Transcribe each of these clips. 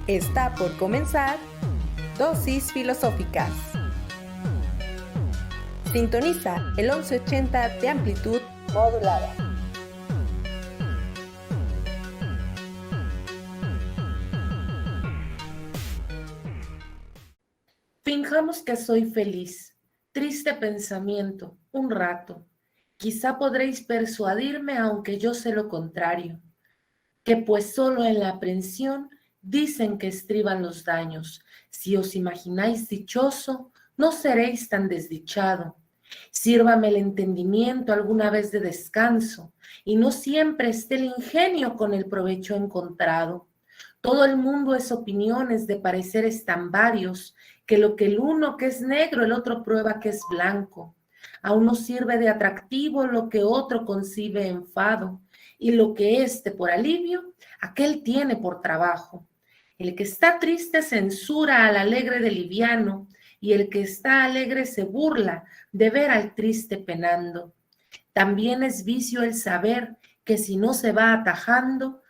Está por comenzar Dosis Filosóficas. Sintoniza el 1180 de amplitud modulada. Finjamos que soy feliz. Triste pensamiento, un rato. Quizá podréis persuadirme, aunque yo sé lo contrario, que pues solo en la aprensión dicen que estriban los daños. Si os imagináis dichoso, no seréis tan desdichado. Sírvame el entendimiento alguna vez de descanso, y no siempre esté el ingenio con el provecho encontrado. Todo el mundo es opiniones de pareceres tan varios, que lo que el uno que es negro, el otro prueba que es blanco. A uno sirve de atractivo lo que otro concibe enfado, y lo que éste por alivio, aquel tiene por trabajo. El que está triste censura al alegre de liviano, y el que está alegre se burla de ver al triste penando. También es vicio el saber que si no se va atajando,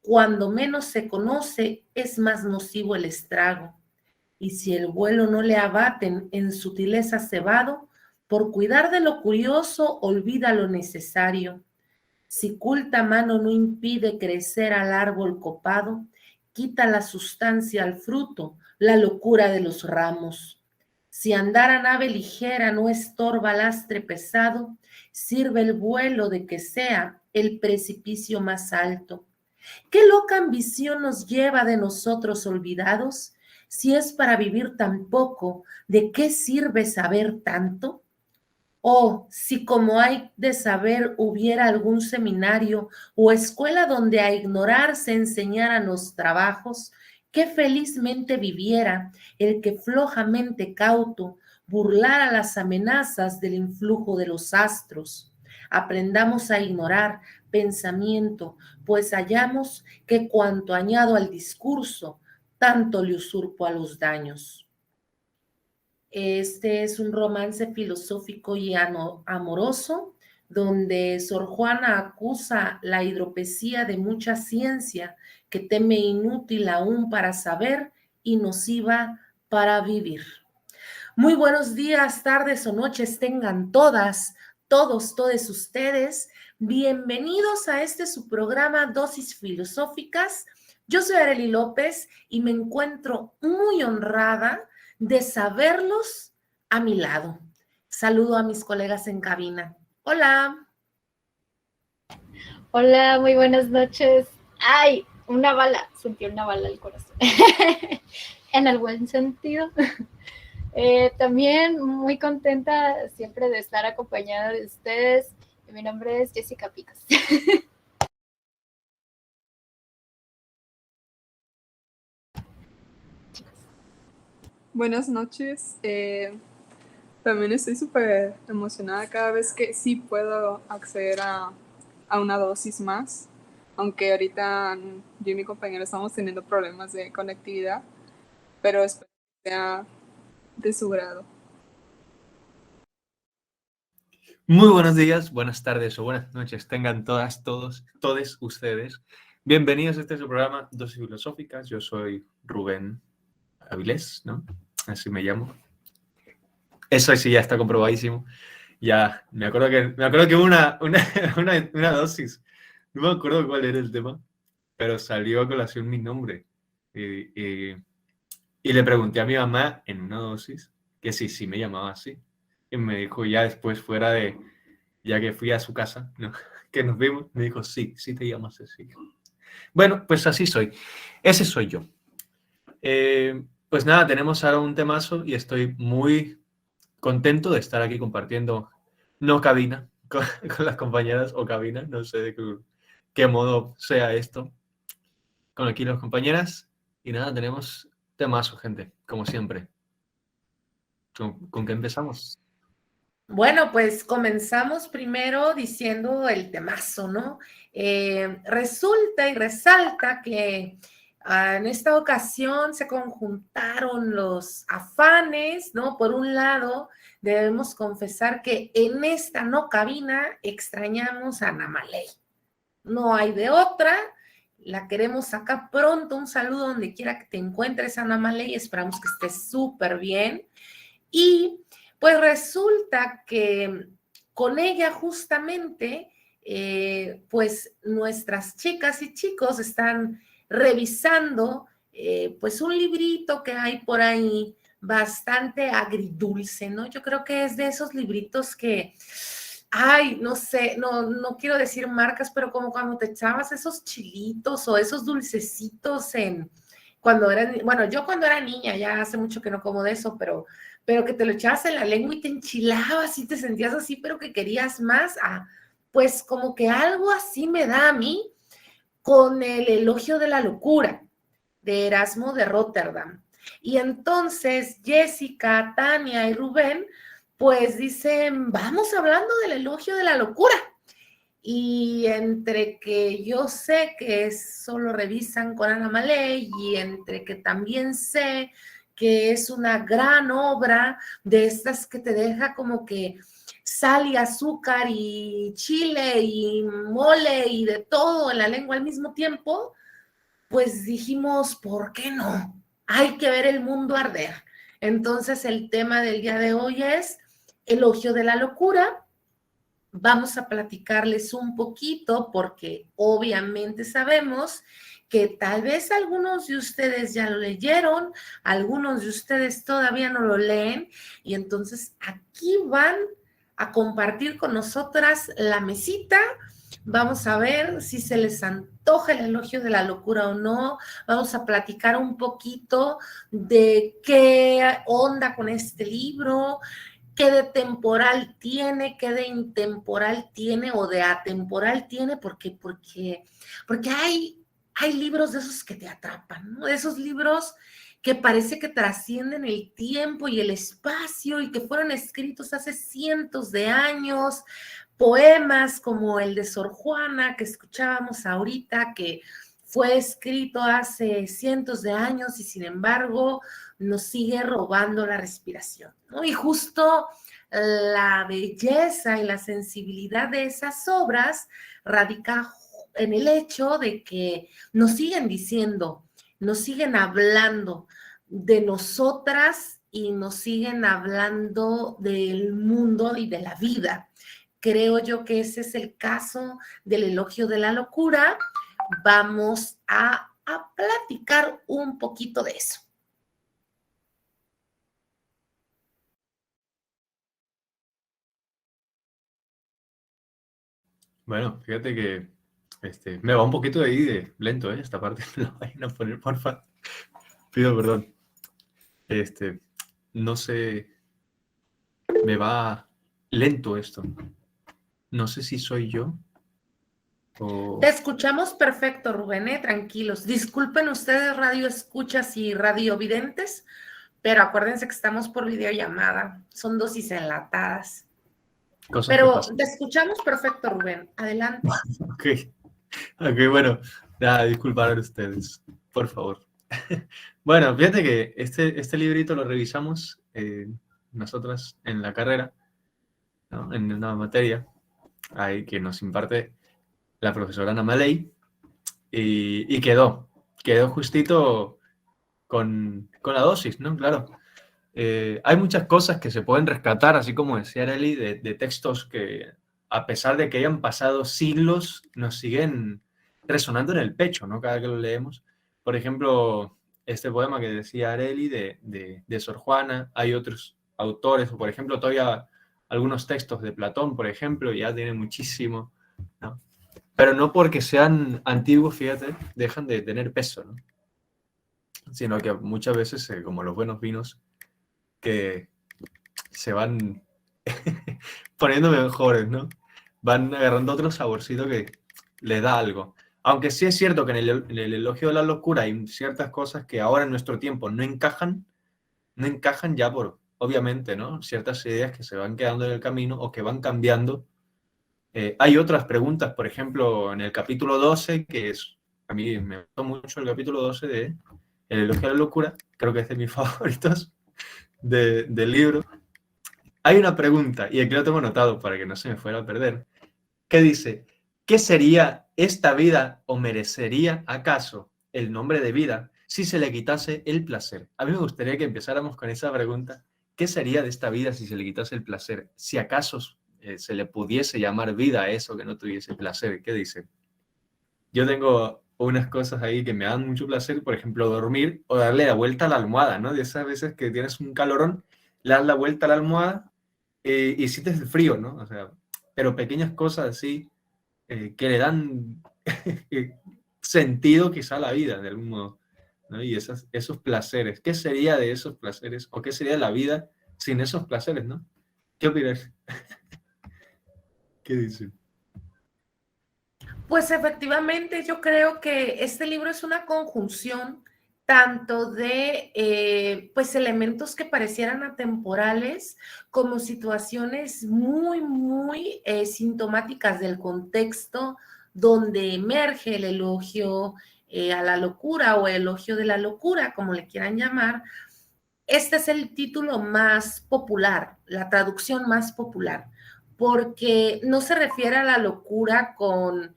cuando menos se conoce, es más nocivo el estrago. Y si el vuelo no le abaten en sutileza cebado, por cuidar de lo curioso, olvida lo necesario. Si culta mano no impide crecer al árbol copado, quita la sustancia al fruto, la locura de los ramos. Si andar a nave ligera no estorba lastre pesado, sirve el vuelo de que sea el precipicio más alto. ¿Qué loca ambición nos lleva de nosotros olvidados? Si es para vivir tan poco, ¿de qué sirve saber tanto? Oh, si como hay de saber hubiera algún seminario o escuela donde a ignorar se enseñaran los trabajos, qué felizmente viviera el que flojamente cauto burlara las amenazas del influjo de los astros. Aprendamos a ignorar pensamiento, pues hallamos que cuanto añado al discurso, tanto le usurpo a los daños. Este es un romance filosófico y amoroso, donde Sor Juana acusa la hidropesía de mucha ciencia que teme inútil aún para saber y nociva para vivir. Muy buenos días, tardes o noches tengan todas, todos, todes ustedes. Bienvenidos a este su programa Dosis Filosóficas. Yo soy Arely López y me encuentro muy honrada de saberlos a mi lado. Saludo a mis colegas en cabina. Hola. Hola, muy buenas noches. ¡Ay! Una bala, sentí una bala al corazón. En el buen sentido. También muy contenta siempre de estar acompañada de ustedes. Mi nombre es Jessica Picas. Buenas noches. También estoy súper emocionada cada vez que sí puedo acceder a una dosis más, aunque ahorita yo y mi compañero estamos teniendo problemas de conectividad, pero espero que sea de su grado. Muy buenos días, buenas tardes o buenas noches tengan todas, todos ustedes. Bienvenidos a este su programa Dosis Filosóficas. Yo soy Rubén Avilés, ¿no? Así me llamo. Eso sí ya está comprobadísimo. Ya, me acuerdo que hubo una dosis. No me acuerdo cuál era el tema, pero salió a colación mi nombre. Y le pregunté a mi mamá en una dosis que sí me llamaba así. Y me dijo ya después fuera de... ya que fui a su casa, ¿no? Que nos vimos, me dijo, sí te llamas así. Bueno, pues así soy. Ese soy yo. Pues nada, tenemos ahora un temazo y estoy muy contento de estar aquí compartiendo, no cabina, con las compañeras o cabina, no sé de qué modo sea esto, con aquí las compañeras. Y nada, tenemos temazo, gente, como siempre. ¿Con qué empezamos? Bueno, pues comenzamos primero diciendo el temazo, ¿no? Resulta y resalta que en esta ocasión se conjuntaron los afanes, ¿no? Por un lado, debemos confesar que en esta no cabina extrañamos a Ana Maley. No hay de otra. La queremos acá pronto. Un saludo donde quiera que te encuentres, Ana Maley. Esperamos que estés súper bien. Y pues resulta que con ella justamente, pues nuestras chicas y chicos están revisando pues un librito que hay por ahí bastante agridulce, ¿no? Yo creo que es de esos libritos que, ay, no sé, no quiero decir marcas, pero como cuando te echabas esos chilitos o esos dulcecitos cuando eran, bueno, yo cuando era niña, ya hace mucho que no como de eso, pero que te lo echabas en la lengua y te enchilabas y te sentías así, pero que querías más, pues como que algo así me da a mí con el Elogio de la Locura de Erasmo de Rotterdam. Y entonces Jessica, Tania y Rubén, pues dicen, vamos hablando del Elogio de la Locura. Y entre que yo sé que solo revisan con Ana Maley y entre que también sé que es una gran obra de estas que te deja como que sal y azúcar y chile y mole y de todo en la lengua al mismo tiempo, pues dijimos, ¿por qué no? Hay que ver el mundo arder. Entonces el tema del día de hoy es Elogio de la Locura. Vamos a platicarles un poquito porque obviamente sabemos que tal vez algunos de ustedes ya lo leyeron, algunos de ustedes todavía no lo leen y entonces aquí van a compartir con nosotras la mesita. Vamos a ver si se les antoja el Elogio de la Locura o no. Vamos a platicar un poquito de qué onda con este libro, qué de temporal tiene, qué de intemporal tiene o de atemporal tiene, porque hay libros de esos que te atrapan, ¿no? De esos libros que parece que trascienden el tiempo y el espacio y que fueron escritos hace cientos de años, poemas como el de Sor Juana que escuchábamos ahorita, que fue escrito hace cientos de años y sin embargo nos sigue robando la respiración, ¿no? Y justo la belleza y la sensibilidad de esas obras radica en el hecho de que nos siguen diciendo, nos siguen hablando de nosotras y nos siguen hablando del mundo y de la vida. Creo yo que ese es el caso del Elogio de la Locura. Vamos a platicar un poquito de eso. Bueno, fíjate que me va un poquito de ahí de lento, esta parte me la vayan a poner, porfa. Pido perdón. No sé, me va lento esto. No sé si soy yo o... Te escuchamos perfecto, Rubén, tranquilos. Disculpen ustedes, radio escuchas y radio videntes, pero acuérdense que estamos por videollamada. Son dosis enlatadas. cosas que Pero pasan. te escuchamos perfecto, Rubén. Adelante. Ok, bueno, disculpar a ustedes, por favor. Bueno, fíjate que este librito lo revisamos nosotras en la carrera, ¿no? En una materia ahí que nos imparte la profesora Ana Maley y quedó justito con la dosis, ¿no? Claro. Hay muchas cosas que se pueden rescatar, así como decía Arely, de textos que, a pesar de que hayan pasado siglos, nos siguen resonando en el pecho, ¿no? Cada que lo leemos. Por ejemplo, este poema que decía Arely de Sor Juana, hay otros autores, o por ejemplo, todavía algunos textos de Platón, por ejemplo, ya tiene muchísimo, ¿no? Pero no porque sean antiguos, fíjate, dejan de tener peso, ¿no? Sino que muchas veces, como los buenos vinos, que se van poniendo mejores, ¿no? Van agarrando otro saborcito que le da algo. Aunque sí es cierto que en el Elogio de la Locura hay ciertas cosas que ahora en nuestro tiempo no encajan ya por, obviamente, ¿no? Ciertas ideas que se van quedando en el camino o que van cambiando. Hay otras preguntas, por ejemplo, en el capítulo 12, que es, a mí me gustó mucho el capítulo 12 de El Elogio de la Locura, creo que es de mis favoritos del libro. Hay una pregunta, y aquí lo tengo anotado para que no se me fuera a perder, que dice, ¿Qué sería esta vida o merecería acaso el nombre de vida si se le quitase el placer? A mí me gustaría que empezáramos con esa pregunta. ¿Qué sería de esta vida si se le quitase el placer? Si acaso se le pudiese llamar vida a eso que no tuviese placer. ¿Qué dicen? Yo tengo unas cosas ahí que me dan mucho placer, por ejemplo, dormir o darle la vuelta a la almohada, ¿no? De esas veces que tienes un calorón, le das la vuelta a la almohada y sientes el frío, ¿no? O sea, pero pequeñas cosas así que le dan sentido quizá a la vida, de algún modo, ¿no? Y esos placeres, ¿qué sería de esos placeres? ¿O qué sería de la vida sin esos placeres, no? ¿Qué opinas? ¿Qué dicen? Pues efectivamente yo creo que este libro es una conjunción tanto de pues elementos que parecieran atemporales como situaciones muy sintomáticas del contexto donde emerge el elogio a la locura o elogio de la locura, como le quieran llamar. Este es el título más popular, la traducción más popular, porque no se refiere a la locura con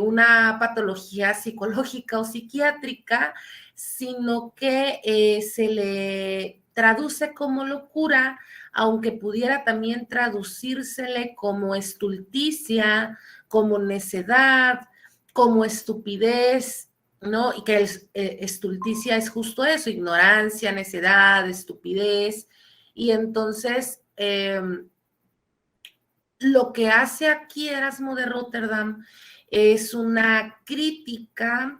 una patología psicológica o psiquiátrica, sino que se le traduce como locura, aunque pudiera también traducírsele como estulticia, como necedad, como estupidez, ¿no? Y que estulticia es justo eso, ignorancia, necedad, estupidez. Y entonces, lo que hace aquí Erasmo de Róterdam es una crítica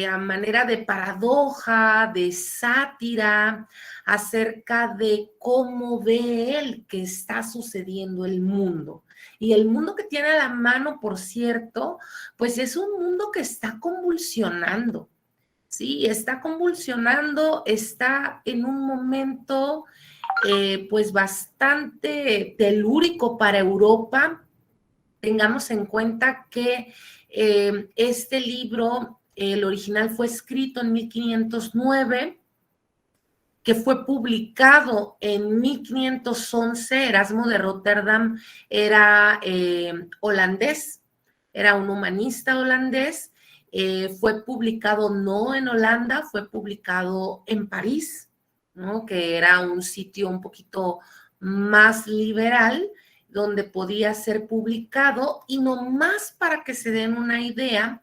a manera de paradoja, de sátira, acerca de cómo ve él que está sucediendo el mundo. Y el mundo que tiene a la mano, por cierto, pues es un mundo que está convulsionando, ¿sí? Está convulsionando, está en un momento pues bastante telúrico para Europa. Tengamos en cuenta que este libro, el original fue escrito en 1509, que fue publicado en 1511. Erasmo de Róterdam era holandés, era un humanista holandés. Fue publicado no en Holanda, fue publicado en París, ¿no? Que era un sitio un poquito más liberal, donde podía ser publicado, y nomás para que se den una idea,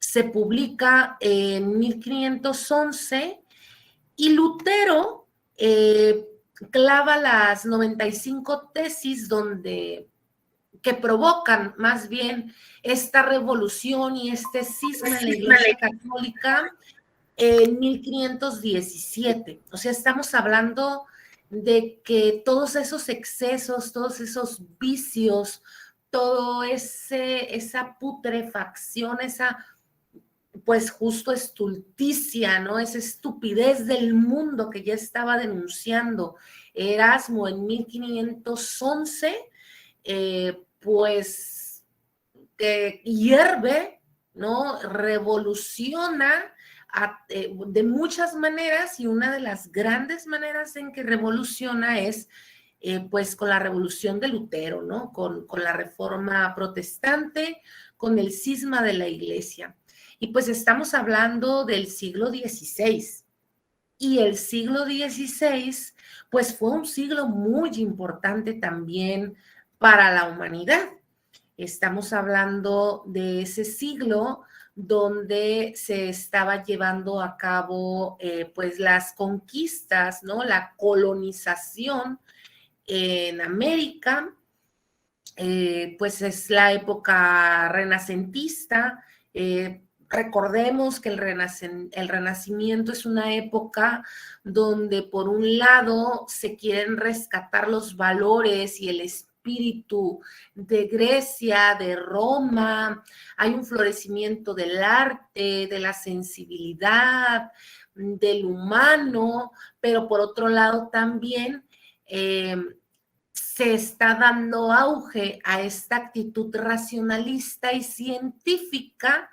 se publica en 1511 y Lutero clava las 95 tesis que provocan más bien esta revolución y este cisma en la Iglesia Católica en 1517. O sea, estamos hablando de que todos esos excesos, todos esos vicios, todo esa putrefacción, esa pues justo estulticia, ¿no? Esa estupidez del mundo que ya estaba denunciando Erasmo en 1511, pues hierve, ¿no? Revoluciona de muchas maneras, y una de las grandes maneras en que revoluciona es pues con la revolución de Lutero, ¿no? Con la reforma protestante, con el cisma de la iglesia. Y pues estamos hablando del siglo XVI. Y el siglo XVI, pues fue un siglo muy importante también para la humanidad. Estamos hablando de ese siglo donde se estaba llevando a cabo pues las conquistas, ¿no? La colonización en América, pues es la época renacentista. Recordemos que el Renacimiento es una época donde por un lado se quieren rescatar los valores y el espíritu de Grecia, de Roma. Hay un florecimiento del arte, de la sensibilidad, del humano, pero por otro lado también se está dando auge a esta actitud racionalista y científica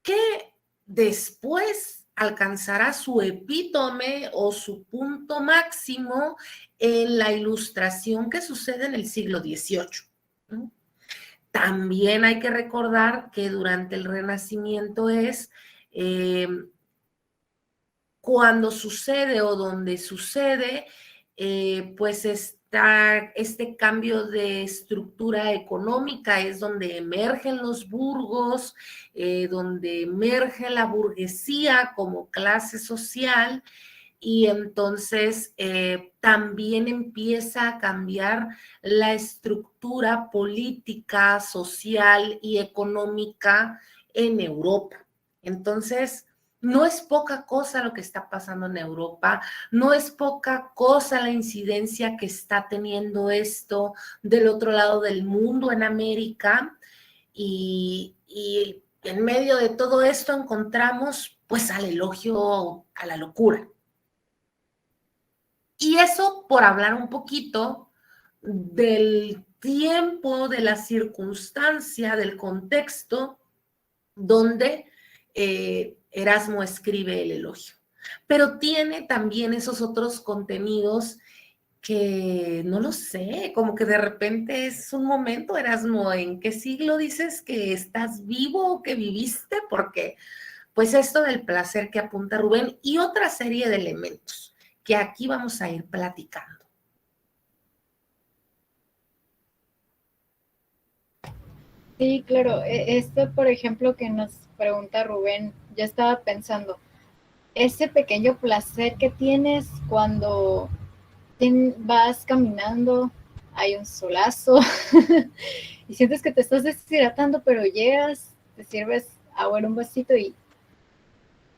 que después alcanzará su epítome o su punto máximo en la Ilustración que sucede en el siglo XVIII, ¿no? También hay que recordar que durante el Renacimiento es cuando sucede o donde sucede, pues este cambio de estructura económica, es donde emergen los burgos, donde emerge la burguesía como clase social, y entonces también empieza a cambiar la estructura política, social y económica en Europa. Entonces, no es poca cosa lo que está pasando en Europa, no es poca cosa la incidencia que está teniendo esto del otro lado del mundo, en América, y en medio de todo esto encontramos pues al elogio a la locura. Y eso por hablar un poquito del tiempo, de la circunstancia, del contexto donde Erasmo escribe el elogio. Pero tiene también esos otros contenidos que no lo sé, como que de repente es un momento, Erasmo, ¿en qué siglo dices que estás vivo o que viviste? Porque pues esto del placer que apunta Rubén y otra serie de elementos que aquí vamos a ir platicando. Sí, claro. Esto, por ejemplo, que nos pregunta Rubén, yo estaba pensando, ese pequeño placer que tienes cuando vas caminando, hay un solazo y sientes que te estás deshidratando, pero llegas, te sirves agua en un vasito y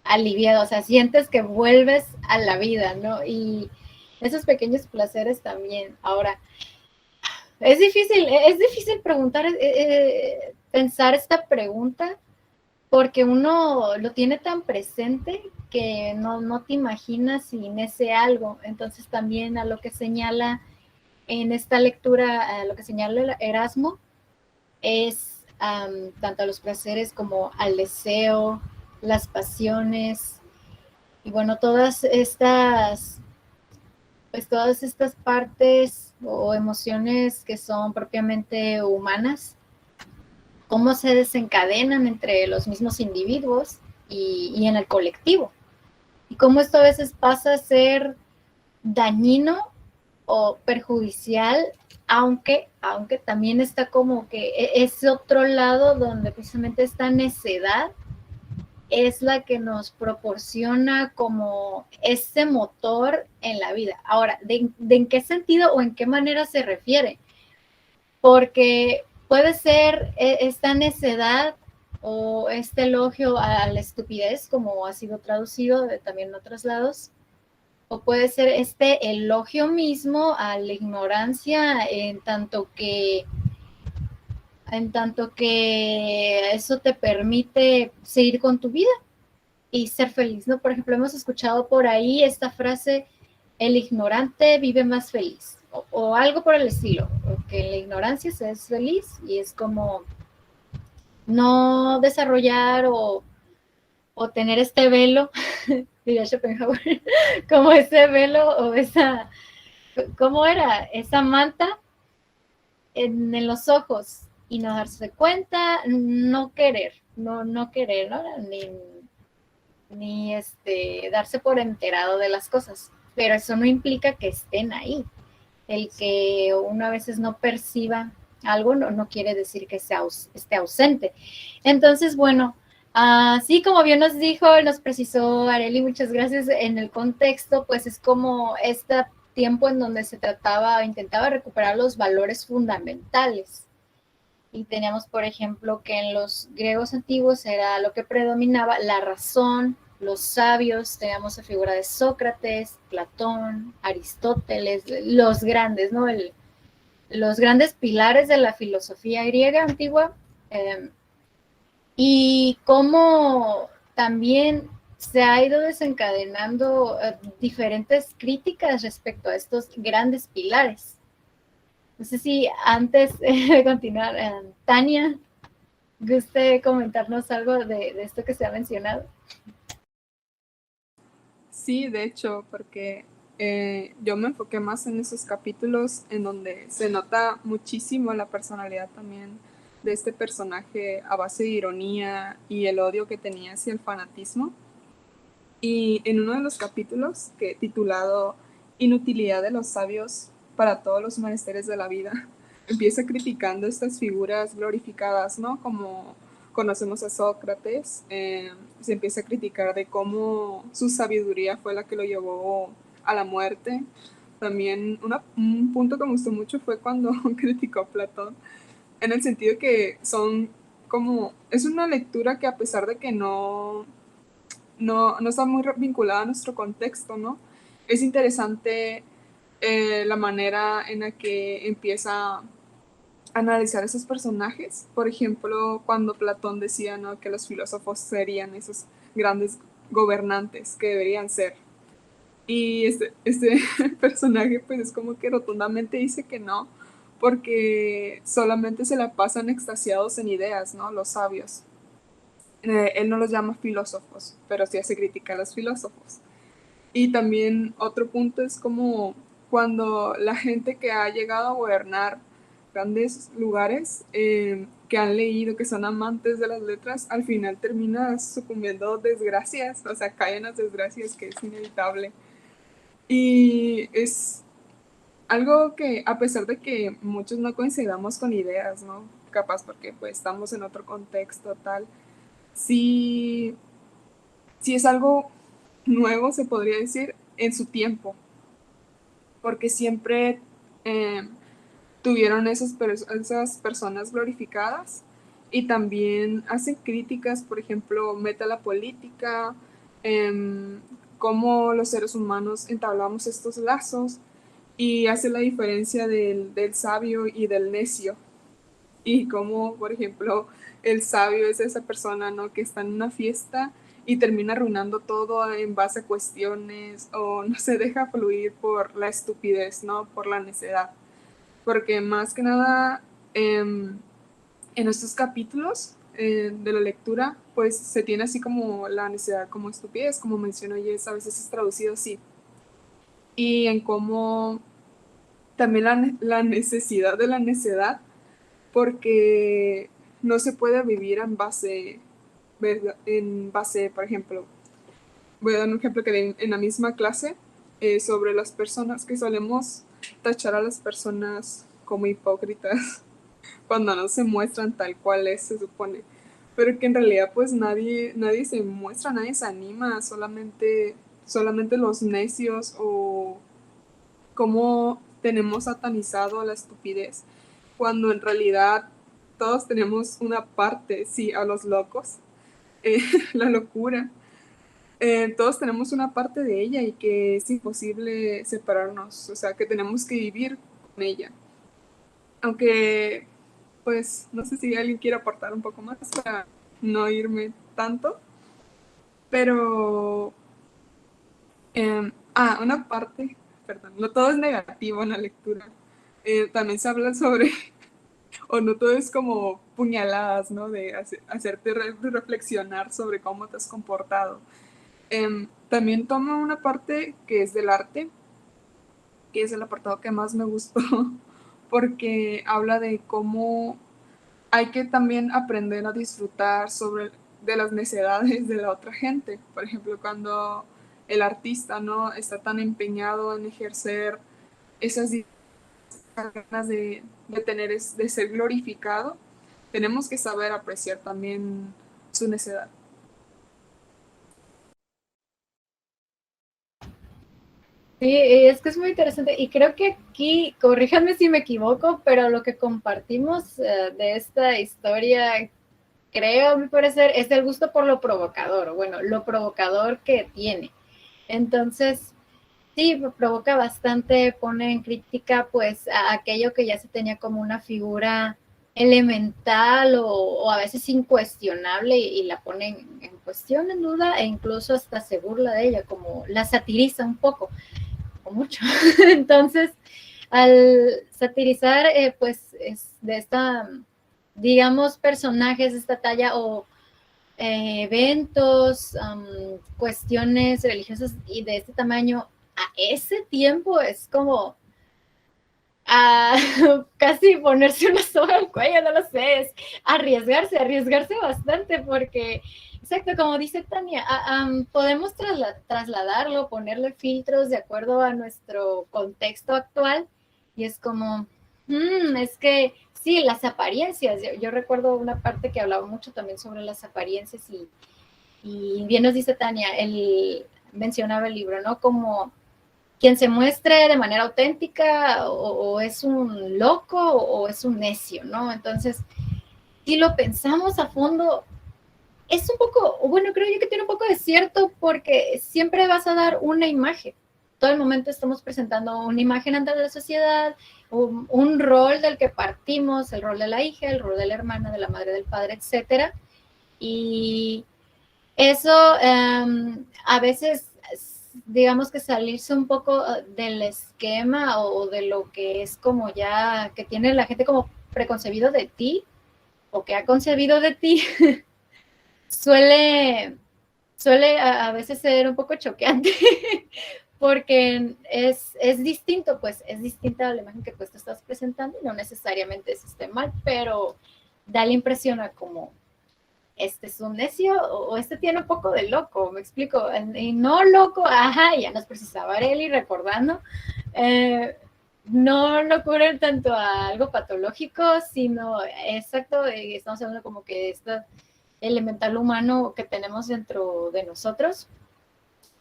aliviado, o sea, sientes que vuelves a la vida, ¿no? Y esos pequeños placeres también. Ahora, es difícil preguntar, pensar esta pregunta, porque uno lo tiene tan presente que no te imaginas sin ese algo. Entonces también a lo que señala en esta lectura, a lo que señala Erasmo, es tanto a los placeres como al deseo, las pasiones, y bueno, todas estas partes o emociones que son propiamente humanas, cómo se desencadenan entre los mismos individuos y en el colectivo. Y cómo esto a veces pasa a ser dañino o perjudicial, aunque también está como que ese otro lado donde precisamente esta necedad es la que nos proporciona como ese motor en la vida. Ahora, ¿de en qué sentido o en qué manera se refiere? Porque puede ser esta necedad o este elogio a la estupidez, como ha sido traducido también en otros lados, o puede ser este elogio mismo a la ignorancia en tanto que eso te permite seguir con tu vida y ser feliz, ¿no? Por ejemplo, hemos escuchado por ahí esta frase, el ignorante vive más feliz, o algo por el estilo, que en la ignorancia se es feliz y es como no desarrollar o tener este velo, diría Schopenhauer, como ese velo o esa, ¿cómo era? Esa manta en los ojos y no darse cuenta, no querer, no querer, ¿no? Ni darse por enterado de las cosas, pero eso no implica que estén ahí. El que uno a veces no perciba algo no quiere decir que esté ausente. Entonces, bueno, sí, como bien nos dijo, nos precisó Arely, muchas gracias, en el contexto, pues es como este tiempo en donde se intentaba recuperar los valores fundamentales. Y teníamos, por ejemplo, que en los griegos antiguos era lo que predominaba la razón, los sabios, teníamos la figura de Sócrates, Platón, Aristóteles, los grandes, ¿no? Los grandes pilares de la filosofía griega antigua, y cómo también se ha ido desencadenando diferentes críticas respecto a estos grandes pilares. No sé si antes de continuar, Tania, ¿guste comentarnos algo de esto que se ha mencionado? Sí, de hecho, porque yo me enfoqué más en esos capítulos en donde se nota muchísimo la personalidad también de este personaje a base de ironía y el odio que tenía hacia el fanatismo. Y en uno de los capítulos, que titulado Inutilidad de los sabios para todos los menesteres de la vida, empieza criticando estas figuras glorificadas, ¿no? Como conocemos a Sócrates, se empieza a criticar de cómo su sabiduría fue la que lo llevó a la muerte. También un punto que me gustó mucho fue cuando criticó a Platón, en el sentido que es una lectura que, a pesar de que no está muy vinculada a nuestro contexto, ¿no? Es interesante la manera en la que empieza a analizar esos personajes. Por ejemplo, cuando Platón decía, ¿no?, que los filósofos serían esos grandes gobernantes que deberían ser. Y este personaje pues es como que rotundamente dice que no, porque solamente se la pasan extasiados en ideas, ¿no? Los sabios. Él no los llama filósofos, pero sí hace crítica a los filósofos. Y también otro punto es como cuando la gente que ha llegado a gobernar grandes lugares, que han leído, que son amantes de las letras, al final termina sucumbiendo a desgracias, o sea, caen las desgracias, que es inevitable. Y es algo que, a pesar de que muchos no coincidamos con ideas, ¿no? Capaz porque pues estamos en otro contexto tal, sí, sí es algo nuevo, se podría decir, en su tiempo, porque siempre tuvieron esas personas glorificadas, y también hacen críticas, por ejemplo, meta la política, cómo los seres humanos entablamos estos lazos, y hace la diferencia del sabio y del necio, y cómo, por ejemplo, el sabio es esa persona, ¿no?, que está en una fiesta y termina arruinando todo en base a cuestiones, o no se deja fluir por la estupidez, ¿no?, por la necedad. Porque más que nada, en estos capítulos de la lectura, pues se tiene así como la necedad como estupidez, como mencionó Jess, a veces es traducido así. Y en cómo también la necesidad de la necedad, porque no se puede vivir en base, por ejemplo, voy a dar un ejemplo que di en la misma clase, sobre las personas que solemos tachar a las personas como hipócritas cuando no se muestran tal cual es, se supone. Pero que en realidad pues nadie se muestra, nadie se anima, solamente los necios, o cómo tenemos satanizado a la estupidez, cuando en realidad todos tenemos una parte, sí, a los locos, la locura. Todos tenemos una parte de ella y que es imposible separarnos, o sea, que tenemos que vivir con ella. Aunque, pues, no sé si alguien quiere aportar un poco más para no irme tanto, pero una parte, perdón, no todo es negativo en la lectura. También se habla sobre, o no todo es como puñaladas, ¿no?, de hacerte reflexionar sobre cómo te has comportado. También toma una parte que es del arte, que es el apartado que más me gustó, porque habla de cómo hay que también aprender a disfrutar de las necedades de la otra gente. Por ejemplo, cuando el artista, ¿no?, está tan empeñado en ejercer esas ganas de ser glorificado, tenemos que saber apreciar también su necedad. Sí, es que es muy interesante y creo que aquí, corríjanme si me equivoco, pero lo que compartimos de esta historia, creo, a mi parecer, es el gusto por lo provocador, bueno, lo provocador que tiene. Entonces, sí, provoca bastante, pone en crítica pues a aquello que ya se tenía como una figura elemental o a veces incuestionable, y la pone en cuestión, en duda, e incluso hasta se burla de ella, como la satiriza un poco, o mucho. Entonces, al satirizar, pues es de esta, digamos, personajes de esta talla o eventos, cuestiones religiosas y de este tamaño, a ese tiempo es como a casi ponerse una soga al cuello, no lo sé, es arriesgarse bastante porque, exacto, como dice Tania, podemos trasladarlo, ponerle filtros de acuerdo a nuestro contexto actual y es como, es que sí, las apariencias, yo recuerdo una parte que hablaba mucho también sobre las apariencias y bien nos dice Tania, él mencionaba el libro, ¿no? Como quien se muestre de manera auténtica o es un loco o es un necio, ¿no? Entonces, si lo pensamos a fondo, es un poco, bueno, creo yo que tiene un poco de cierto porque siempre vas a dar una imagen. Todo el momento estamos presentando una imagen ante la sociedad, un rol del que partimos, el rol de la hija, el rol de la hermana, de la madre, del padre, etcétera. Y eso a veces, digamos que salirse un poco del esquema o de lo que es como ya, que tiene la gente como preconcebido de ti o que ha concebido de ti, suele a veces ser un poco choqueante porque es distinto, pues es distinta a la imagen que tú te estás presentando y no necesariamente eso esté mal, pero da la impresión a como este es un necio o este tiene un poco de loco, me explico, y no loco, ajá, ya nos precisaba Arely recordando, no lo cubren tanto a algo patológico, sino exacto, estamos hablando como que este elemental humano que tenemos dentro de nosotros,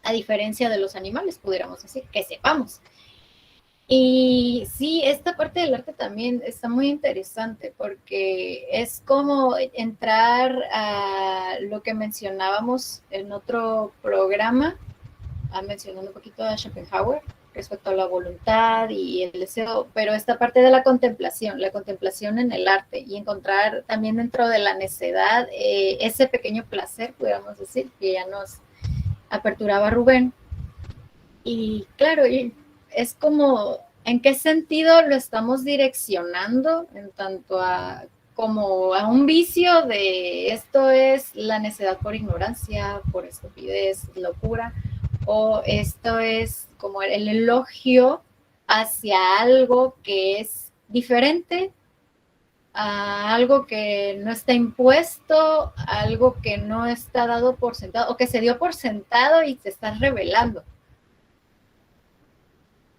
a diferencia de los animales, pudiéramos decir, que sepamos. Y sí, esta parte del arte también está muy interesante porque es como entrar a lo que mencionábamos en otro programa, mencionando un poquito a Schopenhauer respecto a la voluntad y el deseo, pero esta parte de la contemplación en el arte y encontrar también dentro de la necedad ese pequeño placer, pudiéramos decir, que ya nos aperturaba Rubén. Y claro, es como, ¿en qué sentido lo estamos direccionando en tanto a como a un vicio de esto es la necedad por ignorancia, por estupidez, locura, o esto es como el elogio hacia algo que es diferente, a algo que no está impuesto, a algo que no está dado por sentado, o que se dio por sentado y te estás revelando?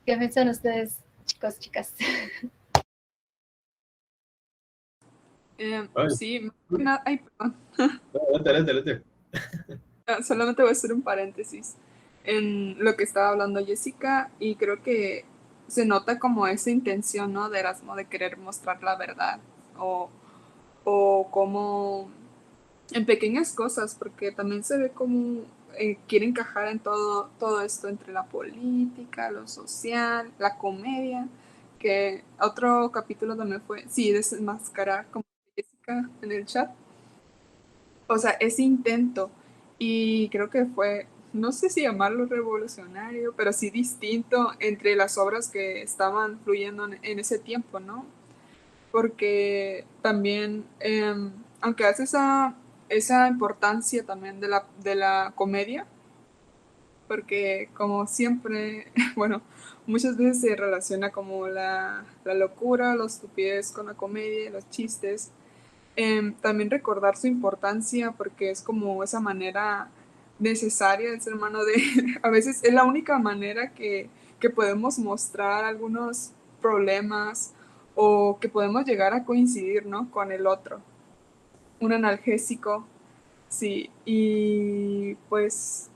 ¿Qué piensan ustedes, chicos, chicas? Sí, ay, perdón. Dale. Solamente voy a hacer un paréntesis en lo que estaba hablando Jessica y creo que se nota como esa intención, ¿no? De Erasmo de querer mostrar la verdad o, o como en pequeñas cosas, porque también se ve como quiere encajar en todo esto entre la política, lo social, la comedia, que otro capítulo también fue, sí, desenmascarar como Jessica en el chat. O sea, ese intento, y creo que fue, no sé si llamarlo revolucionario, pero sí distinto entre las obras que estaban fluyendo en ese tiempo, ¿no? Porque también, aunque hace esa importancia también de la comedia, porque como siempre, bueno, muchas veces se relaciona como la locura, la estupidez con la comedia, los chistes. También recordar su importancia porque es como esa manera necesaria del ser humano de, a veces es la única manera que podemos mostrar algunos problemas o que podemos llegar a coincidir, ¿no? Con el otro. Un analgésico, sí. Y pues,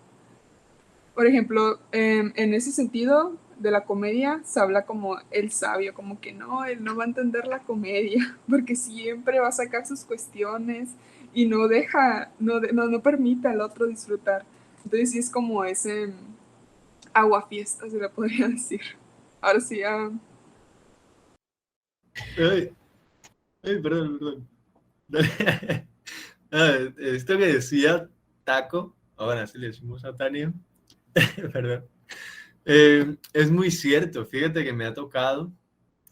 por ejemplo, en ese sentido de la comedia se habla como el sabio, como que no, él no va a entender la comedia, porque siempre va a sacar sus cuestiones y no deja, no permite al otro disfrutar. Entonces sí es como ese aguafiesta, se le podría decir. Ahora sí, Ay, perdón. Esto que decía Taco, ahora sí le decimos a Tania, perdón. Es muy cierto, fíjate que me ha tocado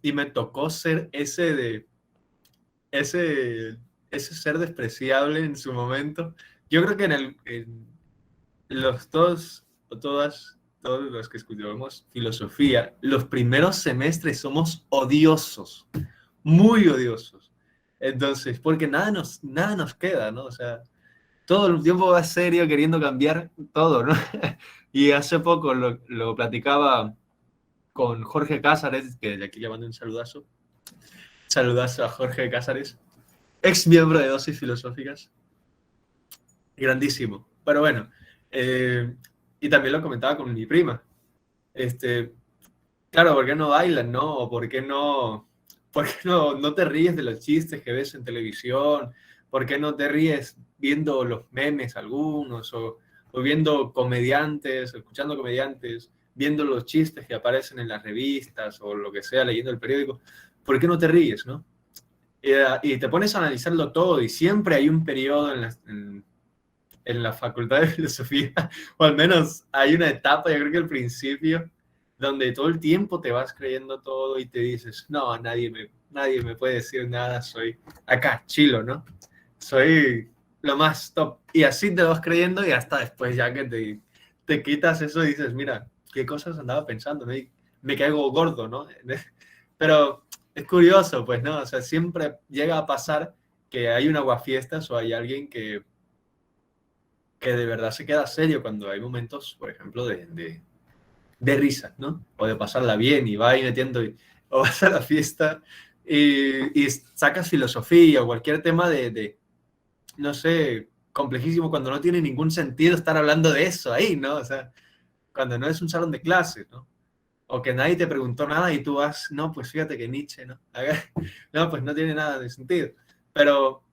y me tocó ser ese, ese ser despreciable en su momento. Yo creo que en los dos o todas todos los que estudiamos filosofía, los primeros semestres somos odiosos, muy odiosos. Entonces, porque nada nos queda, ¿no? O sea, todo el tiempo va serio queriendo cambiar todo, ¿no? Y hace poco lo platicaba con Jorge Cázares, que de aquí le mando un saludazo. Saludazo a Jorge Cázares, ex miembro de Dosis Filosóficas. Grandísimo. Pero bueno, y también lo comentaba con mi prima. Claro, ¿por qué no bailan, no? ¿O por qué no te ríes de los chistes que ves en televisión? ¿Por qué no te ríes viendo los memes algunos? O viendo comediantes, escuchando comediantes, viendo los chistes que aparecen en las revistas o lo que sea, leyendo el periódico. ¿Por qué no te ríes, no? Y te pones a analizarlo todo y siempre hay un periodo en la facultad de filosofía, o al menos hay una etapa, yo creo que al principio, donde todo el tiempo te vas creyendo todo y te dices, no, nadie me puede decir nada, soy acá, chilo, ¿no? Soy lo más top. Y así te vas creyendo y hasta después ya que te quitas eso y dices, mira, qué cosas andaba pensando, ¿no? Y me caigo gordo, ¿no? Pero es curioso, pues, ¿no? O sea, siempre llega a pasar que hay un aguafiestas o hay alguien que de verdad se queda serio cuando hay momentos, por ejemplo, de risa, ¿no? O de pasarla bien y va ahí metiendo, o vas a la fiesta y sacas filosofía o cualquier tema no sé, complejísimo cuando no tiene ningún sentido estar hablando de eso ahí, ¿no? O sea, cuando no es un salón de clases, ¿no? O que nadie te preguntó nada y tú vas, no, pues fíjate que Nietzsche, ¿no? No, pues no tiene nada de sentido. Pero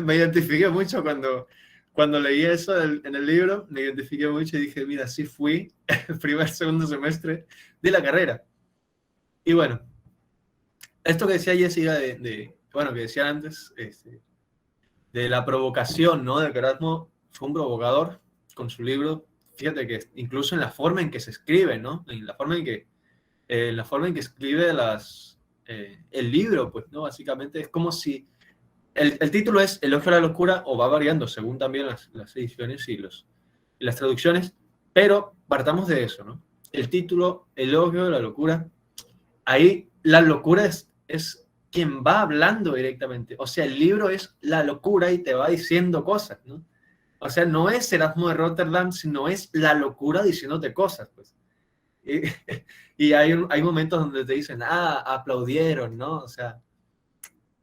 me identifiqué mucho cuando leí eso en el libro, me identifiqué mucho y dije, mira, sí fui el segundo semestre de la carrera. Y bueno, esto que decía Jessica bueno, que decía antes, de la provocación, ¿no? De que Erasmo fue un provocador con su libro. Fíjate que incluso en la forma en que se escribe, ¿no? En la forma en que escribe el libro, pues, ¿no? Básicamente es como si el título es Elogio a la locura, o va variando según también las ediciones y las traducciones, pero partamos de eso, ¿no? El título, Elogio a la locura, ahí la locura es quien va hablando directamente. O sea, el libro es la locura y te va diciendo cosas, ¿no? O sea, no es Erasmo de Rotterdam, sino es la locura diciéndote cosas, pues. Y, y hay momentos donde te dicen, aplaudieron, ¿no? O sea,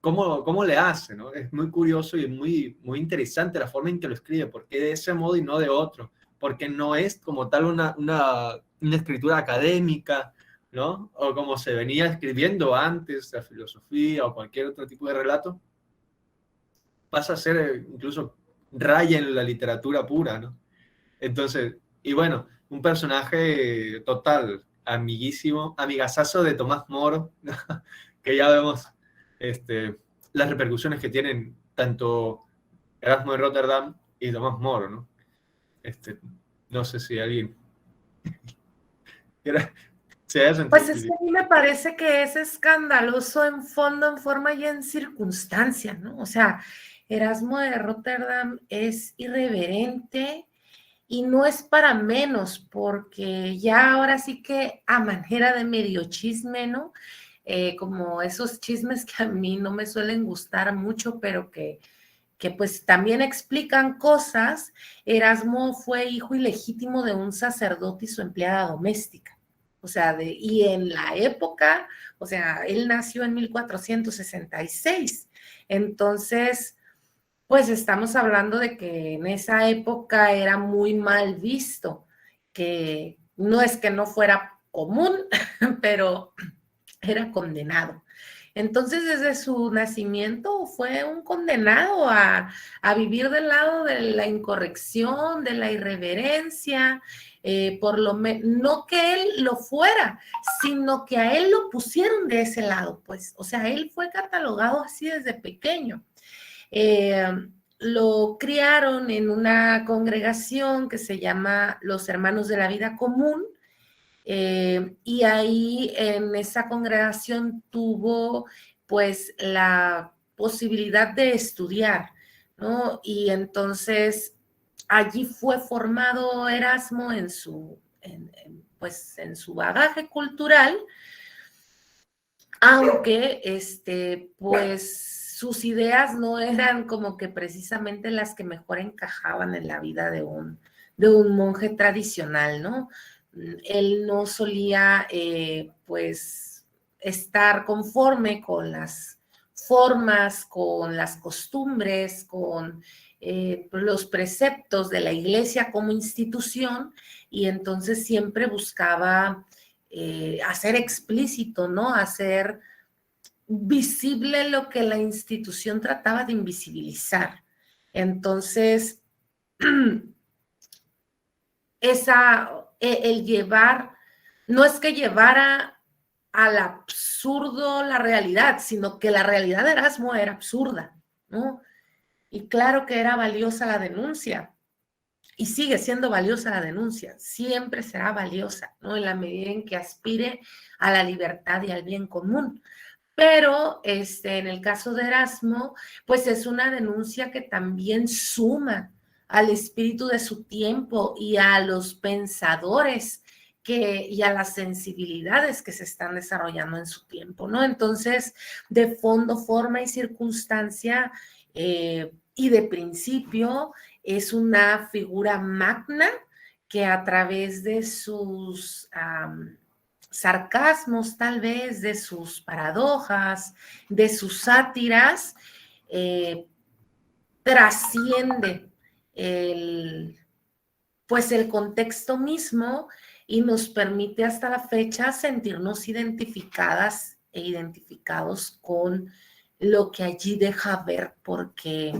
¿cómo le hace, ¿no? Es muy curioso y muy, muy interesante la forma en que lo escribe, porque de ese modo y no de otro, porque no es como tal una escritura académica, ¿no? O como se venía escribiendo antes, la filosofía o cualquier otro tipo de relato, pasa a ser incluso raya en la literatura pura, ¿no? Entonces, y bueno, un personaje total, amiguísimo, amigazazo de Tomás Moro, ¿no? Que ya vemos las repercusiones que tienen tanto Erasmo de Rotterdam y Tomás Moro, ¿no? No sé si alguien se haya Pues sentido. es que a mí me parece que es escandaloso en fondo, en forma y en circunstancia, ¿no? O sea, Erasmo de Rotterdam es irreverente y no es para menos, porque ya ahora sí que a manera de medio chisme, ¿no? Como esos chismes que a mí no me suelen gustar mucho, pero que pues también explican cosas. Erasmo fue hijo ilegítimo de un sacerdote y su empleada doméstica. O sea, y en la época, o sea, él nació en 1466. Entonces, pues estamos hablando de que en esa época era muy mal visto, que no es que no fuera común, pero era condenado. Entonces, desde su nacimiento fue un condenado a vivir del lado de la incorrección, de la irreverencia, no que él lo fuera, sino que a él lo pusieron de ese lado, pues, o sea, él fue catalogado así desde pequeño. Lo criaron en una congregación que se llama Los Hermanos de la Vida Común, y ahí en esa congregación tuvo pues la posibilidad de estudiar, ¿no? Y entonces allí fue formado Erasmo pues en su bagaje cultural, aunque pues sus ideas no eran como que precisamente las que mejor encajaban en la vida de un monje tradicional, ¿no? Él no solía pues estar conforme con las formas, con las costumbres, con los preceptos de la iglesia como institución, y entonces siempre buscaba hacer explícito, ¿no? Hacer visible lo que la institución trataba de invisibilizar. Entonces, el llevar, no es que llevara al absurdo la realidad, sino que la realidad de Erasmo era absurda, ¿no? Y claro que era valiosa la denuncia, y sigue siendo valiosa la denuncia, siempre será valiosa, ¿no? En la medida en que aspire a la libertad y al bien común. Pero en el caso de Erasmo, pues es una denuncia que también suma al espíritu de su tiempo y a los pensadores y a las sensibilidades que se están desarrollando en su tiempo, ¿no? Entonces, de fondo, forma y circunstancia y de principio, es una figura magna que a través de sus sarcasmos, tal vez, de sus paradojas, de sus sátiras, trasciende pues el contexto mismo y nos permite hasta la fecha sentirnos identificadas e identificados con lo que allí deja ver, porque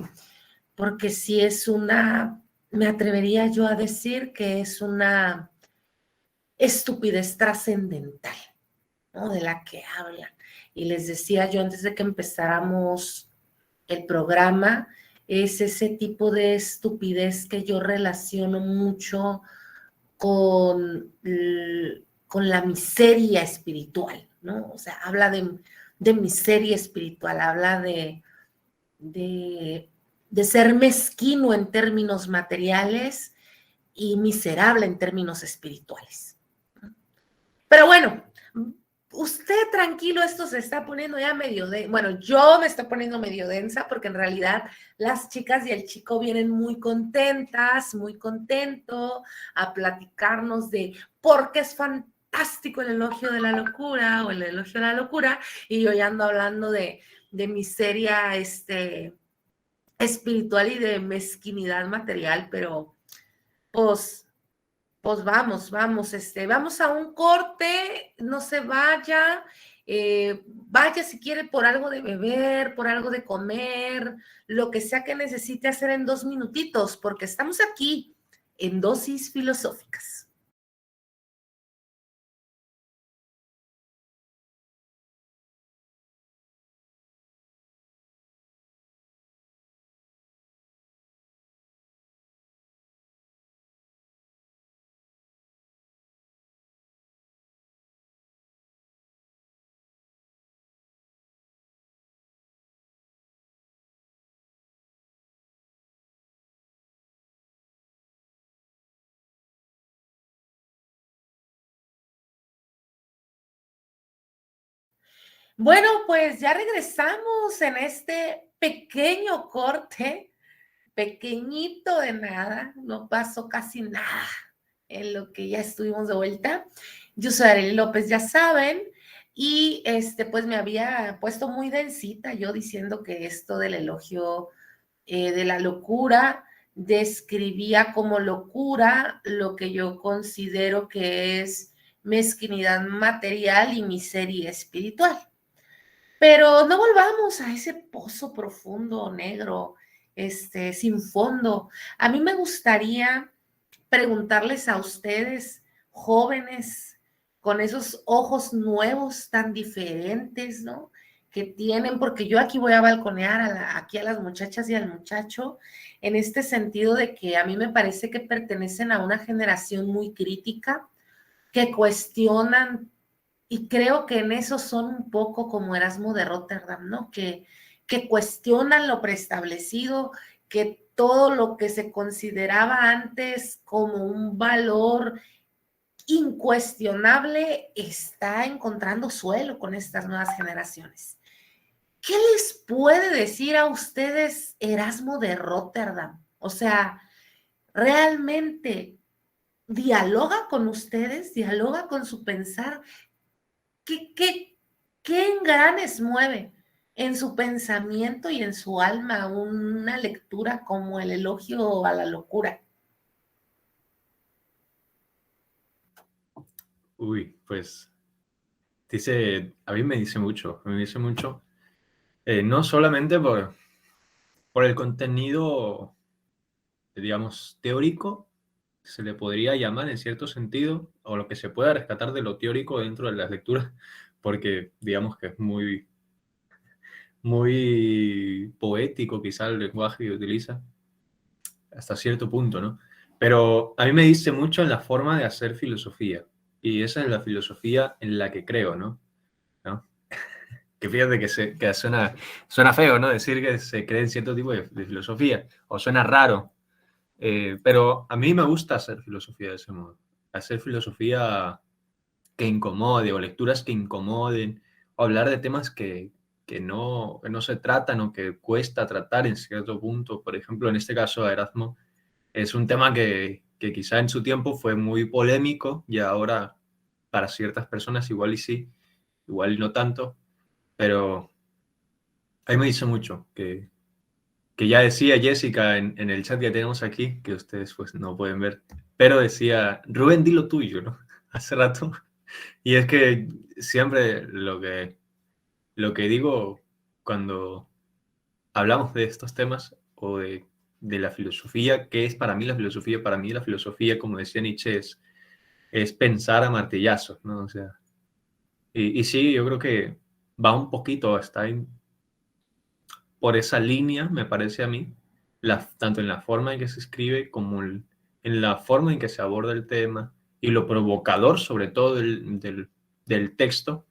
sí es me atrevería yo a decir que es una estupidez trascendental, ¿no? De la que hablan. Y les decía yo antes de que empezáramos el programa, es ese tipo de estupidez que yo relaciono mucho con la miseria espiritual, ¿no? O sea, habla de miseria espiritual, habla de ser mezquino en términos materiales y miserable en términos espirituales. Pero bueno, usted tranquilo, esto se está poniendo ya medio bueno, yo me estoy poniendo medio densa porque en realidad las chicas y el chico vienen muy contentas, muy contento a platicarnos de por qué es fantástico el elogio de la locura o el elogio de la locura, y yo ya ando hablando de miseria espiritual y de mezquinidad material, pero pues vamos, vamos a un corte, no se vaya, vaya si quiere por algo de beber, por algo de comer, lo que sea que necesite hacer en 2 minutitos, porque estamos aquí en Dosis Filosóficas. Bueno, pues ya regresamos en este pequeño corte, pequeñito de nada, no pasó casi nada en lo que ya estuvimos de vuelta. Yo soy Arely López, ya saben, y pues me había puesto muy densita yo diciendo que esto del elogio de la locura describía como locura lo que yo considero que es mezquinidad material y miseria espiritual. Pero no volvamos a ese pozo profundo, negro, sin fondo. A mí me gustaría preguntarles a ustedes, jóvenes, con esos ojos nuevos tan diferentes, ¿no? Que tienen, porque yo aquí voy a balconear aquí a las muchachas y al muchacho, en este sentido de que a mí me parece que pertenecen a una generación muy crítica, que cuestionan, y creo que en eso son un poco como Erasmo de Róterdam, ¿no? Que cuestionan lo preestablecido, que todo lo que se consideraba antes como un valor incuestionable está encontrando suelo con estas nuevas generaciones. ¿Qué les puede decir a ustedes Erasmo de Róterdam? O sea, ¿realmente dialoga con ustedes? ¿Dialoga con su pensar? ¿Qué engranes mueve en su pensamiento y en su alma una lectura como el elogio a la locura? Uy, pues a mí me dice mucho, no solamente por el contenido, digamos, teórico, se le podría llamar en cierto sentido, o lo que se pueda rescatar de lo teórico dentro de las lecturas, porque digamos que es muy poético quizá el lenguaje que utiliza, hasta cierto punto, ¿no? Pero a mí me dice mucho en la forma de hacer filosofía, y esa es la filosofía en la que creo, ¿no? Que fíjate que suena feo, ¿no? Decir que se cree en cierto tipo de filosofía, o suena raro, pero a mí me gusta hacer filosofía de ese modo, hacer filosofía que incomode, o lecturas que incomoden, o hablar de temas que no se tratan o que cuesta tratar en cierto punto. Por ejemplo, en este caso, Erasmo es un tema que quizá en su tiempo fue muy polémico y ahora para ciertas personas igual y sí, igual y no tanto, pero a mí me dice mucho que ya decía Jessica en el chat que tenemos aquí, que ustedes pues no pueden ver, pero decía, Rubén, di lo tuyo, ¿no? Hace rato. Y es que siempre lo que digo cuando hablamos de estos temas o de la filosofía, ¿qué es para mí la filosofía? Para mí la filosofía, como decía Nietzsche, es pensar a martillazos, ¿no? O sea, y sí, yo creo que va un poquito, por esa línea, me parece a mí, tanto en la forma en que se escribe como en la forma en que se aborda el tema y lo provocador, sobre todo, del texto.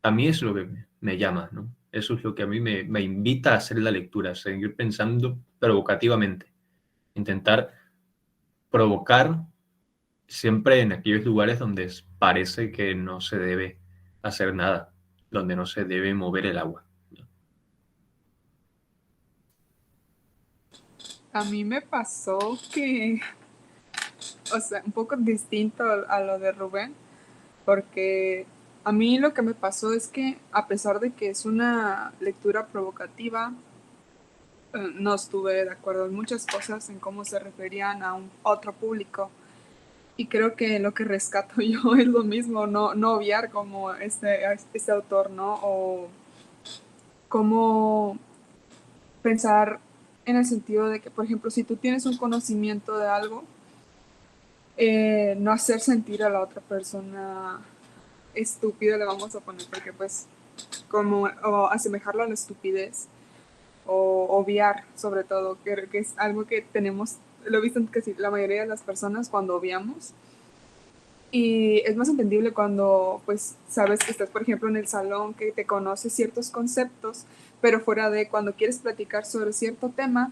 A mí es lo que me llama, ¿no? Eso es lo que a mí me invita a hacer la lectura, a seguir pensando provocativamente, intentar provocar siempre en aquellos lugares donde parece que no se debe hacer nada, donde no se debe mover el agua. A mí me pasó que, o sea, un poco distinto a lo de Rubén, porque a mí lo que me pasó es que a pesar de que es una lectura provocativa, no estuve de acuerdo en muchas cosas en cómo se referían a un otro público. Y creo que lo que rescato yo es lo mismo, no obviar como este autor, ¿no? O cómo pensar en el sentido de que, por ejemplo, si tú tienes un conocimiento de algo, no hacer sentir a la otra persona estúpida, le vamos a poner, porque pues como o asemejarlo a la estupidez o obviar, sobre todo, que es algo que tenemos, lo he visto en casi la mayoría de las personas cuando obviamos. Y es más entendible cuando pues sabes que estás, por ejemplo, en el salón, que te conoces ciertos conceptos, pero fuera de cuando quieres platicar sobre cierto tema,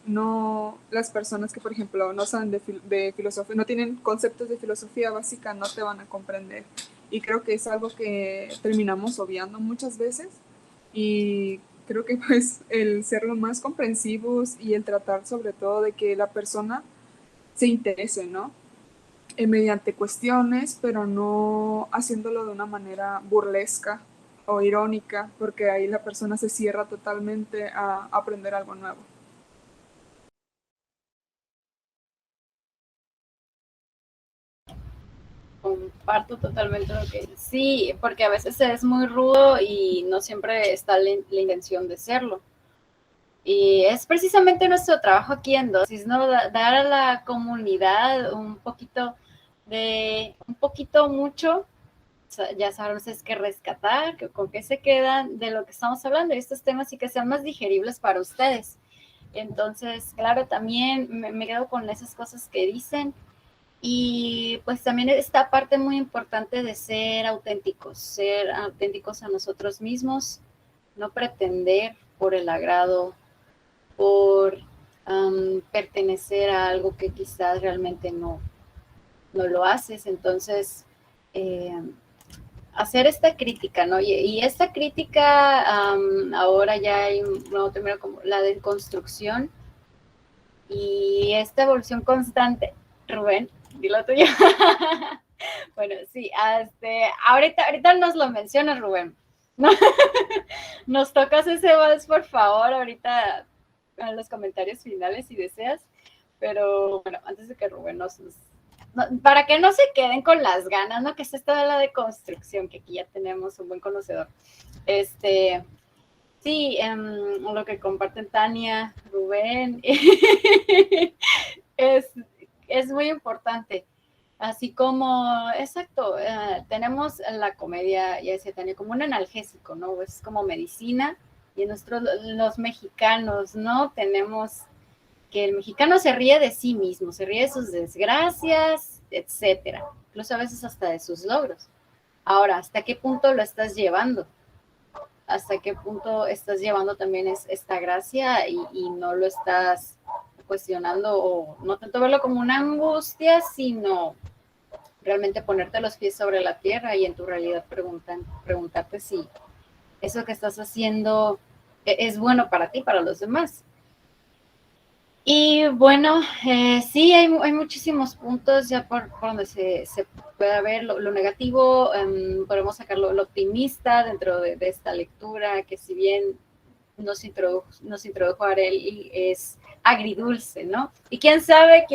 no, las personas que, por ejemplo, no saben de filosofía, no tienen conceptos de filosofía básica, no te van a comprender. Y creo que es algo que terminamos obviando muchas veces. Y creo que pues el ser lo más comprensivos y el tratar sobre todo de que la persona se interese, ¿no? Mediante cuestiones, pero no haciéndolo de una manera burlesca o irónica, porque ahí la persona se cierra totalmente a aprender algo nuevo. Comparto totalmente lo que dices. Sí, porque a veces es muy rudo y no siempre está la intención de serlo. Y es precisamente nuestro trabajo aquí en Dosis, ¿no? Dar a la comunidad un poquito mucho, ya sabemos es que rescatar, con qué se quedan de lo que estamos hablando, de estos temas y que sean más digeribles para ustedes. Entonces, claro, también me quedo con esas cosas que dicen. Y pues también esta parte muy importante de ser auténticos a nosotros mismos, no pretender por el agrado, por pertenecer a algo que quizás realmente no no lo haces. Entonces, hacer esta crítica, ¿no? Y esta crítica, ahora ya hay un nuevo término como la deconstrucción y esta evolución constante. Rubén, dilo tuyo. Bueno, sí, ahorita nos lo mencionas, Rubén. Nos tocas ese vals, por favor, ahorita en los comentarios finales si deseas. Pero bueno, antes de que Rubén para que no se queden con las ganas, ¿no? Que es esta de la deconstrucción, que aquí ya tenemos un buen conocedor. Sí, lo que comparten Tania, Rubén, es muy importante. Así como, exacto, tenemos la comedia, ya decía Tania, como un analgésico, ¿no? Es como medicina, y los mexicanos, ¿no? Tenemos que el mexicano se ríe de sí mismo, se ríe de sus desgracias, etcétera, incluso a veces hasta de sus logros. Ahora, ¿hasta qué punto lo estás llevando? ¿Hasta qué punto estás llevando también esta gracia y no lo estás cuestionando, o no tanto verlo como una angustia, sino realmente ponerte los pies sobre la tierra y en tu realidad preguntarte si eso que estás haciendo es bueno para ti, para los demás? Y bueno, sí, hay muchísimos puntos ya por donde se puede ver lo negativo. Podemos sacar lo optimista dentro de esta lectura, que si bien nos introdujo Arely, es agridulce, ¿no? Y quién sabe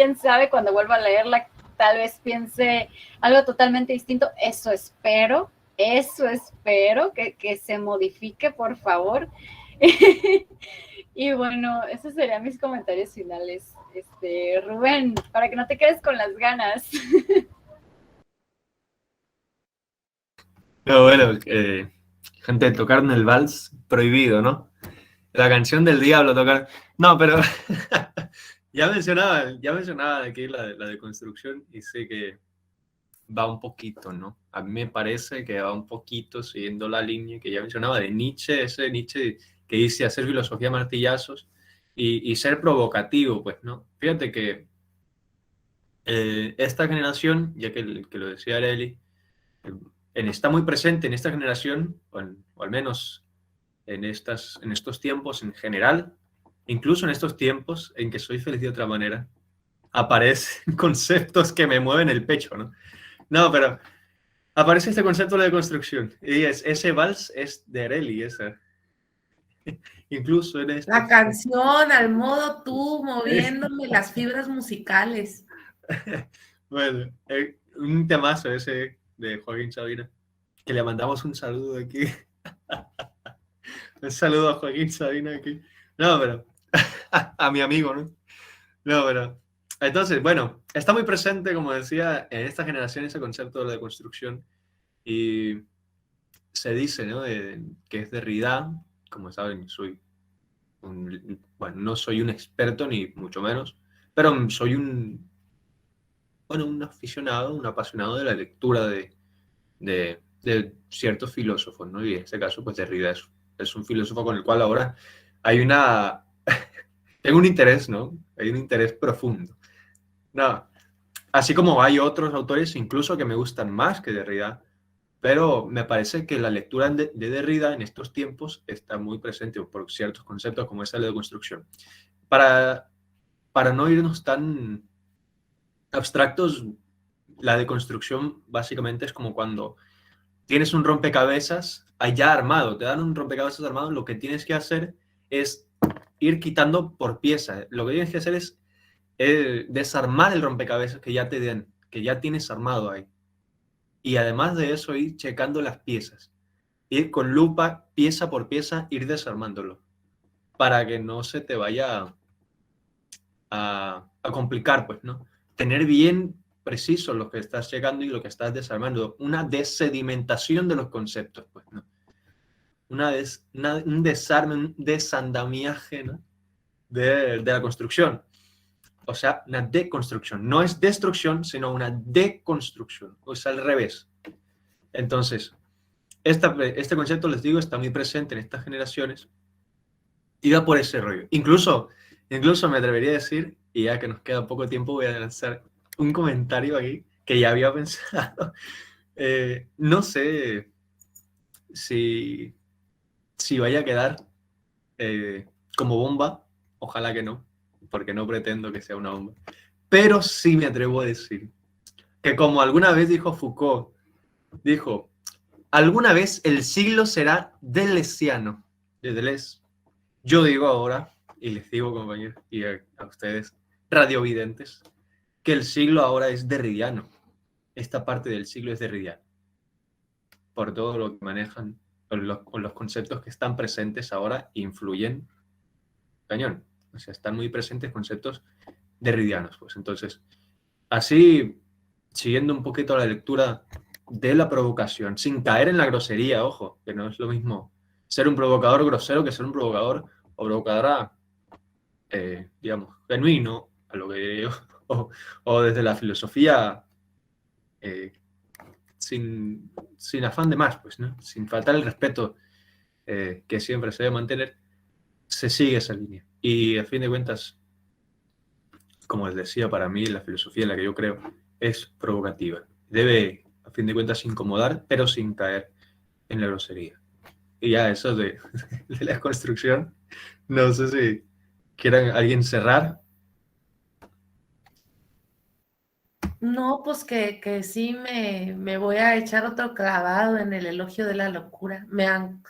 cuando vuelva a leerla, tal vez piense algo totalmente distinto. Eso espero que se modifique, por favor. Y bueno, esos serían mis comentarios finales. Rubén, para que no te quedes con las ganas. Pero bueno, gente, tocar en el vals prohibido, ¿no? La canción del diablo, tocar. No, pero ya mencionaba aquí la deconstrucción, y sé que va un poquito, ¿no? A mí me parece que va un poquito siguiendo la línea que ya mencionaba de Nietzsche, ese Nietzsche que dice hacer filosofía a martillazos y ser provocativo, pues, ¿no? Fíjate que esta generación, ya que lo decía Arely, está muy presente en esta generación, o al menos en estos tiempos en general, incluso en estos tiempos en que soy feliz de otra manera, aparecen conceptos que me mueven el pecho, ¿no? No, pero aparece este concepto de deconstrucción, y ese vals es de Arely, esa. Incluso en La canción, al modo tú, moviéndome las fibras musicales. Bueno, un temazo ese de Joaquín Sabina, que le mandamos un saludo aquí. Un saludo a Joaquín Sabina aquí. No, pero a mi amigo, ¿no? No, pero entonces, bueno, está muy presente, como decía, en esta generación ese concepto de la deconstrucción, y se dice, ¿no? Que es Derrida. Como saben, bueno, no soy un experto ni mucho menos, pero soy un aficionado, un apasionado de la lectura de ciertos filósofos, ¿no? Y en este caso, pues Derrida es un filósofo con el cual ahora hay tengo un interés, ¿no? Hay un interés profundo. No, así como hay otros autores incluso que me gustan más que Derrida, pero me parece que la lectura de Derrida en estos tiempos está muy presente por ciertos conceptos como esa de construcción. Para no irnos tan abstractos, la deconstrucción básicamente es como cuando tienes un rompecabezas allá armado, te dan un rompecabezas armado, lo que tienes que hacer es ir quitando por pieza. Lo que tienes que hacer es desarmar el rompecabezas que ya te den, que ya tienes armado ahí. Y además de eso, ir checando las piezas. Ir con lupa, pieza por pieza, ir desarmándolo. Para que no se te vaya a complicar, pues, ¿no? Tener bien preciso lo que estás checando y lo que estás desarmando. Una desedimentación de los conceptos, pues, ¿no? Un desarme, un desandamiaje, ¿no? de la construcción. O sea, una deconstrucción. No es destrucción, sino una deconstrucción. O sea, al revés. Entonces, este concepto, les digo, está muy presente en estas generaciones y va por ese rollo. Incluso me atrevería a decir, y ya que nos queda poco tiempo, voy a lanzar un comentario aquí que ya había pensado. No sé si vaya a quedar como bomba, ojalá que no, porque no pretendo que sea una bomba, pero sí me atrevo a decir que como alguna vez dijo Foucault, dijo, alguna vez el siglo será deleuziano, de Deleuze. Yo digo ahora, y les digo compañeros, y a ustedes, radiovidentes, que el siglo ahora es derridiano. Esta parte del siglo es derridiano. Por todo lo que manejan, con los conceptos que están presentes ahora, influyen cañón. O sea, están muy presentes conceptos derridianos. Pues entonces, así, siguiendo un poquito la lectura de la provocación, sin caer en la grosería, ojo, que no es lo mismo ser un provocador grosero que ser un provocador o provocadora, digamos, genuino, a lo que diré yo, o desde la filosofía, eh, sin afán de más, pues, ¿no? Sin faltar el respeto que siempre se debe mantener, se sigue esa línea. Y a fin de cuentas, como les decía, para mí la filosofía en la que yo creo es provocativa. Debe, a fin de cuentas, incomodar, pero sin caer en la grosería. Y ya eso de la construcción, no sé si quieran alguien cerrar. No, pues que sí me voy a echar otro clavado en el elogio de la locura. Me han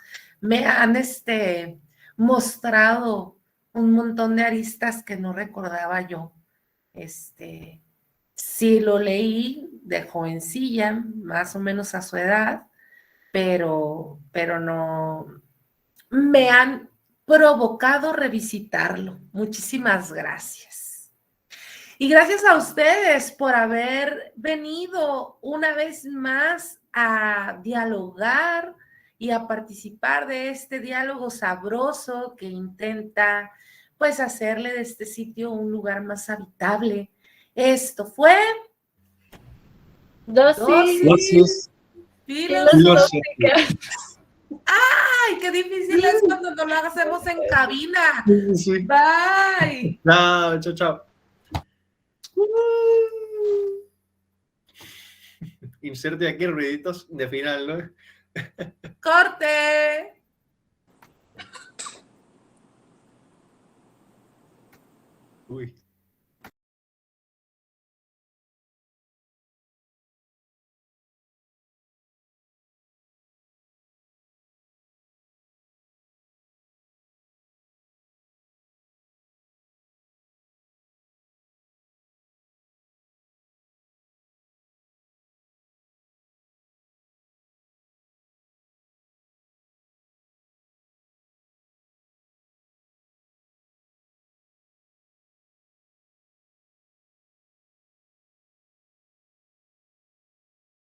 mostrado un montón de aristas que no recordaba yo. Sí lo leí de jovencilla, más o menos a su edad, pero no, me han provocado revisitarlo. Muchísimas gracias. Y gracias a ustedes por haber venido una vez más a dialogar y a participar de este diálogo sabroso que intenta, pues, hacerle de este sitio un lugar más habitable. Esto fue Dosis filosófica. filosóficas. ¡Ay, qué difícil es cuando no lo hacemos en cabina! Sí. Bye. No, chao, chao. Inserte aquí ruiditos de final, ¿no? ¡Corte! Uy.